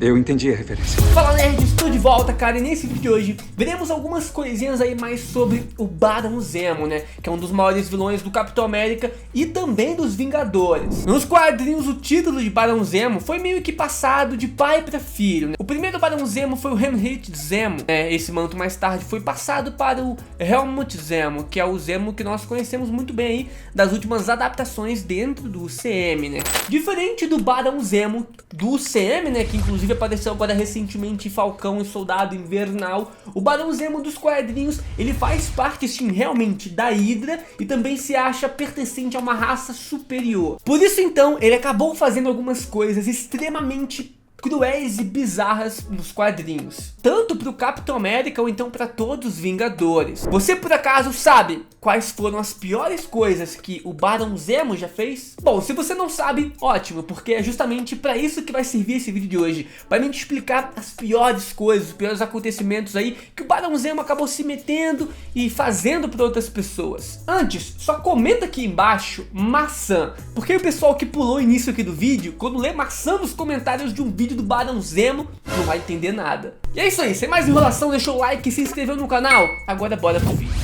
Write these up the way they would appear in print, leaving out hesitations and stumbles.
Eu entendi a referência. Fala nerds, estou de volta, cara, e nesse vídeo de hoje veremos algumas coisinhas aí mais sobre o Barão Zemo, né, que é um dos maiores vilões do Capitão América e também dos Vingadores. Nos quadrinhos, o título de Barão Zemo foi meio que passado de pai para filho, né? O primeiro Barão Zemo foi o Heinrich Zemo, né? Esse manto mais tarde foi passado para o Helmut Zemo, que é o Zemo que nós conhecemos muito bem aí das últimas adaptações dentro do UCM, né? Diferente do Barão Zemo do UCM, né, que inclusive apareceu agora recentemente em Falcão e Soldado Invernal, o Barão Zemo dos quadrinhos, ele faz parte sim realmente da Hydra e também se acha pertencente a uma raça superior. Por isso então, ele acabou fazendo algumas coisas extremamente cruéis e bizarras nos quadrinhos, tanto para o Capitão América ou então para todos os Vingadores. Você por acaso sabe quais foram as piores coisas que o Barão Zemo já fez? Bom, se você não sabe, ótimo, porque é justamente para isso que vai servir esse vídeo de hoje, para me explicar as piores coisas, os piores acontecimentos aí que o Barão Zemo acabou se metendo e fazendo para outras pessoas. Antes, só comenta aqui embaixo maçã, porque o pessoal que pulou o início aqui do vídeo, quando lê maçã nos comentários de um vídeo do Barão Zemo, não vai entender nada. E é isso aí, sem mais enrolação, deixou o like e se inscreveu no canal. Agora bora pro vídeo.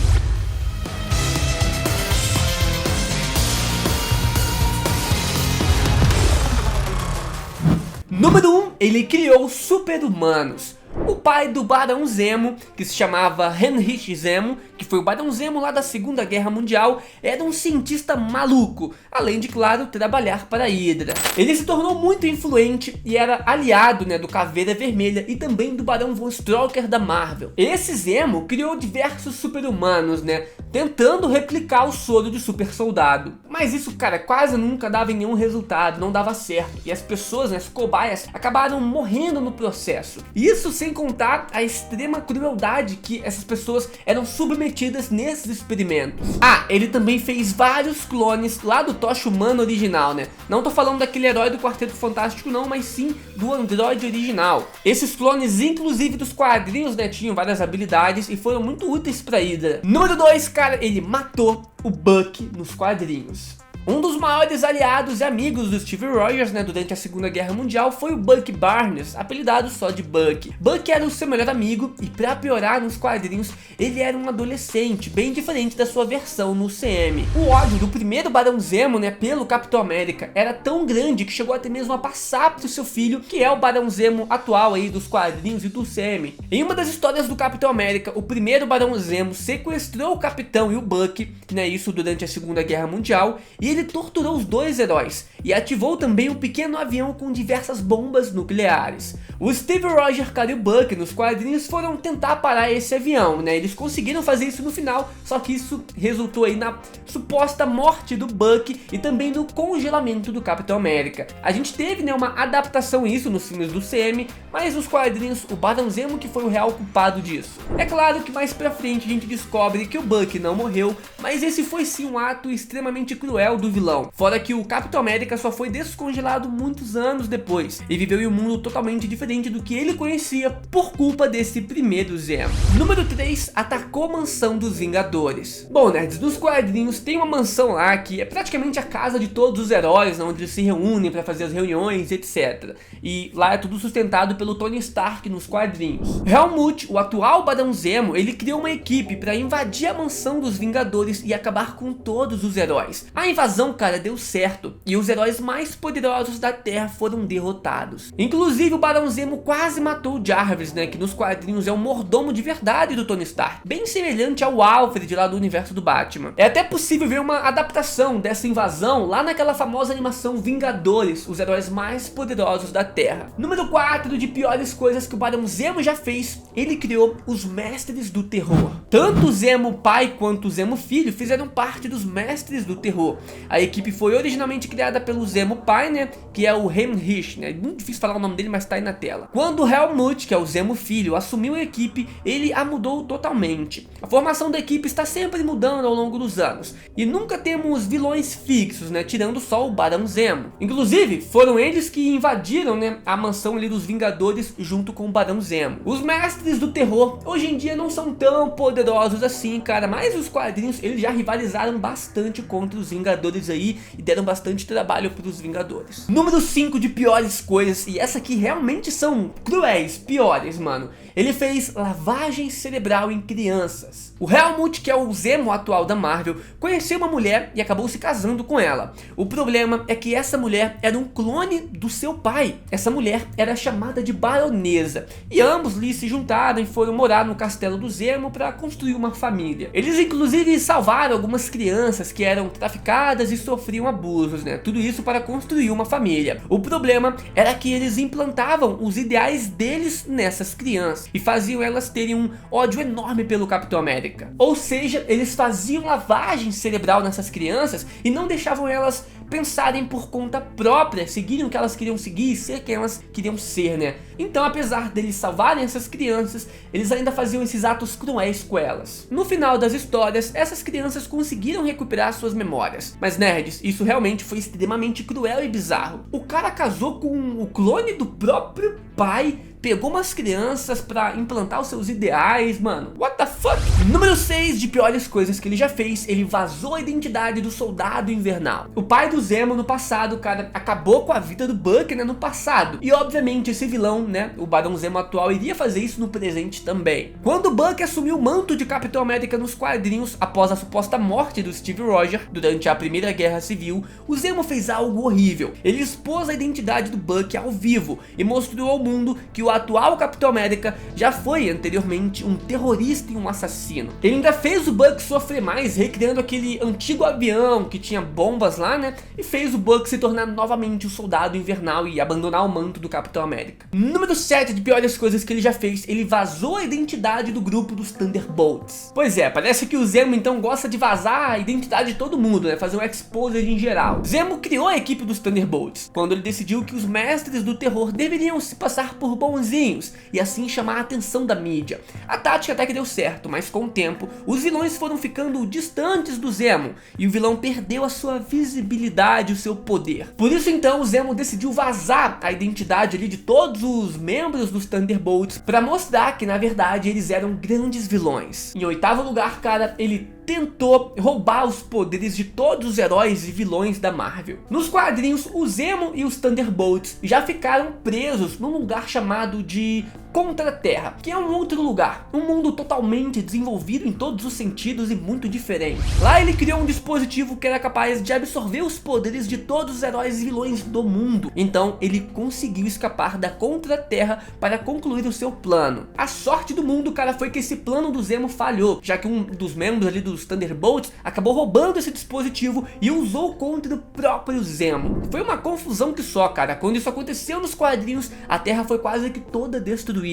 Número 1, ele criou super-humanos. O pai do Barão Zemo, que se chamava Heinrich Zemo, que foi o Barão Zemo lá da Segunda Guerra Mundial, era um cientista maluco, além de, claro, trabalhar para a Hydra. Ele se tornou muito influente e era aliado, né, do Caveira Vermelha e também do Barão Von Strucker da Marvel. Esse Zemo criou diversos super-humanos, né, tentando replicar o soro de super soldado. Mas isso, cara, quase nunca dava nenhum resultado, não dava certo. E as pessoas, né, as cobaias, acabaram morrendo no processo. Isso sem contar a extrema crueldade que essas pessoas eram submetidas nesses experimentos. Ah, ele também fez vários clones lá do Tocha Humana original, né? Não tô falando daquele herói do Quarteto Fantástico não, mas sim do Android original. Esses clones, inclusive dos quadrinhos, né, tinham várias habilidades e foram muito úteis pra Hydra. Número 2, cara, ele matou o Bucky nos quadrinhos. Um dos maiores aliados e amigos do Steve Rogers, né, durante a Segunda Guerra Mundial foi o Bucky Barnes, apelidado só de Bucky. Bucky era o seu melhor amigo e, pra piorar, nos quadrinhos ele era um adolescente, bem diferente da sua versão no CM. O ódio do primeiro Barão Zemo, né, pelo Capitão América era tão grande que chegou até mesmo a passar pro seu filho, que é o Barão Zemo atual aí dos quadrinhos e do CM. Em uma das histórias do Capitão América, o primeiro Barão Zemo sequestrou o Capitão e o Bucky, né, isso durante a Segunda Guerra Mundial, e ele torturou os dois heróis e ativou também um pequeno avião com diversas bombas nucleares. O Steve Rogers, cara, e o Bucky nos quadrinhos foram tentar parar esse avião, né? Eles conseguiram fazer isso no final, só que isso resultou aí na suposta morte do Bucky e também no congelamento do Capitão América. A gente teve, né, uma adaptação isso nos filmes do CM, mas nos quadrinhos o Barão Zemo que foi o real culpado disso. É claro que mais pra frente a gente descobre que o Bucky não morreu, mas esse foi sim um ato extremamente cruel do vilão. Fora que o Capitão América só foi descongelado muitos anos depois e viveu em um mundo totalmente diferente do que ele conhecia por culpa desse primeiro Zemo. Número 3, atacou a mansão dos Vingadores. Bom, nerds, nos quadrinhos tem uma mansão lá que é praticamente a casa de todos os heróis, onde eles se reúnem para fazer as reuniões, etc. E lá é tudo sustentado pelo Tony Stark nos quadrinhos. Helmut, o atual Barão Zemo, ele criou uma equipe para invadir a mansão dos Vingadores e acabar com todos os heróis. A invasão, cara, deu certo e os heróis mais poderosos da Terra foram derrotados. Inclusive o Barão Zemo quase matou o Jarvis, né, que nos quadrinhos é um mordomo de verdade do Tony Stark, bem semelhante ao Alfred lá do universo do Batman. É até possível ver uma adaptação dessa invasão lá naquela famosa animação Vingadores, os heróis mais poderosos da Terra. Número 4, de piores coisas que o Barão Zemo já fez, ele criou os Mestres do Terror. Tanto o Zemo pai quanto o Zemo filho fizeram parte dos Mestres do Terror. A equipe foi originalmente criada pelo Zemo pai, né, que é o Heinrich, né, muito difícil falar o nome dele, mas tá aí na tela. Quando o Helmut, que é o Zemo filho, assumiu a equipe, ele a mudou totalmente. A formação da equipe está sempre mudando ao longo dos anos, e nunca temos vilões fixos, né, tirando só o Barão Zemo. Inclusive, foram eles que invadiram, né, a mansão ali dos Vingadores junto com o Barão Zemo. Os mestres do terror hoje em dia não são tão poderosos assim, cara, mas os quadrinhos eles já rivalizaram bastante contra os Vingadores aí e deram bastante trabalho para os Vingadores. Número 5 de piores coisas, e essa aqui realmente são cruéis, piores, mano. Ele fez lavagem cerebral em crianças. O Helmut, que é o Zemo atual da Marvel, conheceu uma mulher e acabou se casando com ela. O problema é que essa mulher era um clone do seu pai. Essa mulher era chamada de Baronesa, e ambos ali se juntaram e foram morar no castelo do Zemo para construir uma família. Eles inclusive salvaram algumas crianças que eram traficadas e sofriam abusos, né? Tudo isso para construir uma família. O problema era que eles implantavam os ideais deles nessas crianças e faziam elas terem um ódio enorme pelo Capitão América. Ou seja, eles faziam lavagem cerebral nessas crianças e não deixavam elas pensarem por conta própria, seguirem o que elas queriam seguir e ser quem elas queriam ser, né? Então, apesar deles salvarem essas crianças, eles ainda faziam esses atos cruéis com elas. No final das histórias, essas crianças conseguiram recuperar suas memórias. Mas nerds, isso realmente foi extremamente cruel e bizarro. O cara casou com o clone do próprio pai, pegou umas crianças pra implantar os seus ideais, mano. What the fuck? Número 6 de piores coisas que ele já fez, ele vazou a identidade do Soldado Invernal. O pai do Zemo no passado, cara, acabou com a vida do Buck, né, no passado. E obviamente esse vilão, né, o Barão Zemo atual, iria fazer isso no presente também. Quando o Buck assumiu o manto de Capitão América nos quadrinhos, após a suposta morte do Steve Rogers durante a Primeira Guerra Civil, o Zemo fez algo horrível. Ele expôs a identidade do Buck ao vivo e mostrou ao mundo que o atual Capitão América já foi anteriormente um terrorista e um assassino. Ele ainda fez o Buck sofrer mais, recriando aquele antigo avião que tinha bombas lá, né, e fez o Buck se tornar novamente o Soldado Invernal e abandonar o manto do Capitão América. Número 7 de piores coisas que ele já fez, ele vazou a identidade do grupo dos Thunderbolts. Pois é, parece que o Zemo então gosta de vazar a identidade de todo mundo, né, fazer um exposed em geral. Zemo criou a equipe dos Thunderbolts quando ele decidiu que os mestres do terror deveriam se passar por bonzinhos e assim chamar a atenção da mídia. A tática até que deu certo, mas com o tempo os vilões foram ficando distantes do Zemo e o vilão perdeu a sua visibilidade, o seu poder. Por isso então o Zemo decidiu vazar a identidade ali de todos os membros dos Thunderbolts para mostrar que na verdade eles eram grandes vilões. Em oitavo lugar, cara, ele tentou roubar os poderes de todos os heróis e vilões da Marvel. Nos quadrinhos, o Zemo e os Thunderbolts já ficaram presos num lugar chamado de Contra-Terra, que é um outro lugar, um mundo totalmente desenvolvido em todos os sentidos e muito diferente. Lá ele criou um dispositivo que era capaz de absorver os poderes de todos os heróis e vilões do mundo. Então ele conseguiu escapar da Contra-Terra para concluir o seu plano. A sorte do mundo, cara, foi que esse plano do Zemo falhou, já que um dos membros ali dos Thunderbolts acabou roubando esse dispositivo e usou contra o próprio Zemo. Foi uma confusão que só, cara. Quando isso aconteceu nos quadrinhos, a Terra foi quase que toda destruída.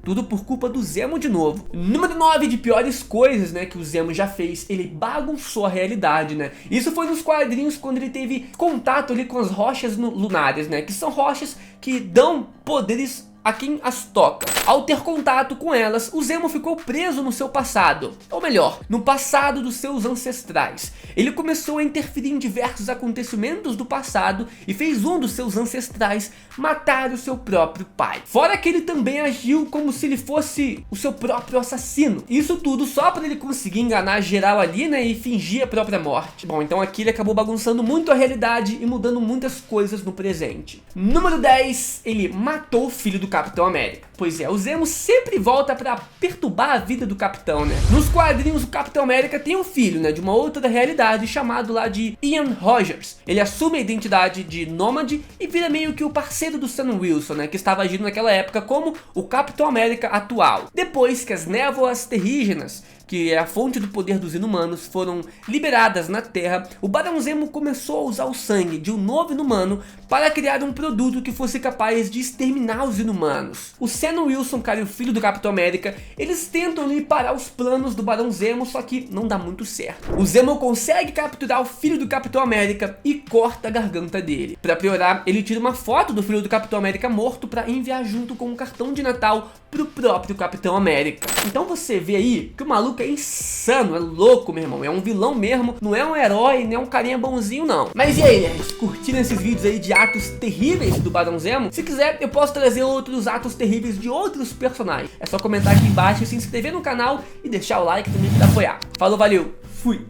Tudo por culpa do Zemo de novo. Número 9 de piores coisas, né, que o Zemo já fez. Ele bagunçou a realidade, né. Isso foi nos quadrinhos quando ele teve contato ali com as rochas lunares, né, que são rochas que dão poderes a quem as toca. Ao ter contato com elas, o Zemo ficou preso no seu passado, ou melhor, no passado dos seus ancestrais. Ele começou a interferir em diversos acontecimentos do passado e fez um dos seus ancestrais matar o seu próprio pai. Fora que ele também agiu como se ele fosse o seu próprio assassino. Isso tudo só para ele conseguir enganar geral ali, né, e fingir a própria morte. Bom, então aqui ele acabou bagunçando muito a realidade e mudando muitas coisas no presente. Número 10, ele matou o filho do Capitão América. Pois é, o Zemo sempre volta pra perturbar a vida do Capitão, né? Nos quadrinhos, o Capitão América tem um filho, né, de uma outra realidade, chamado lá de Ian Rogers. Ele assume a identidade de Nômade e vira meio que o parceiro do Sam Wilson, né, que estava agindo naquela época como o Capitão América atual. Depois que as névoas terrígenas, que é a fonte do poder dos inumanos, foram liberadas na Terra, o Barão Zemo começou a usar o sangue de um novo inumano para criar um produto que fosse capaz de exterminar os inumanos. O Sam Wilson, cara, e o filho do Capitão América, eles tentam parar os planos do Barão Zemo, só que não dá muito certo. O Zemo consegue capturar o filho do Capitão América e corta a garganta dele. Pra piorar, ele tira uma foto do filho do Capitão América morto pra enviar junto com um cartão de Natal pro próprio Capitão América. Então você vê aí que o maluco é insano, é louco, meu irmão. É um vilão mesmo, não é um herói, nem um carinha bonzinho, não. Mas e aí, nerds? Curtiram esses vídeos aí de atos terríveis do Barão Zemo? Se quiser, eu posso trazer outros atos terríveis de outros personagens. É só comentar aqui embaixo, se inscrever no canal e deixar o like também pra apoiar. Falou, valeu, fui!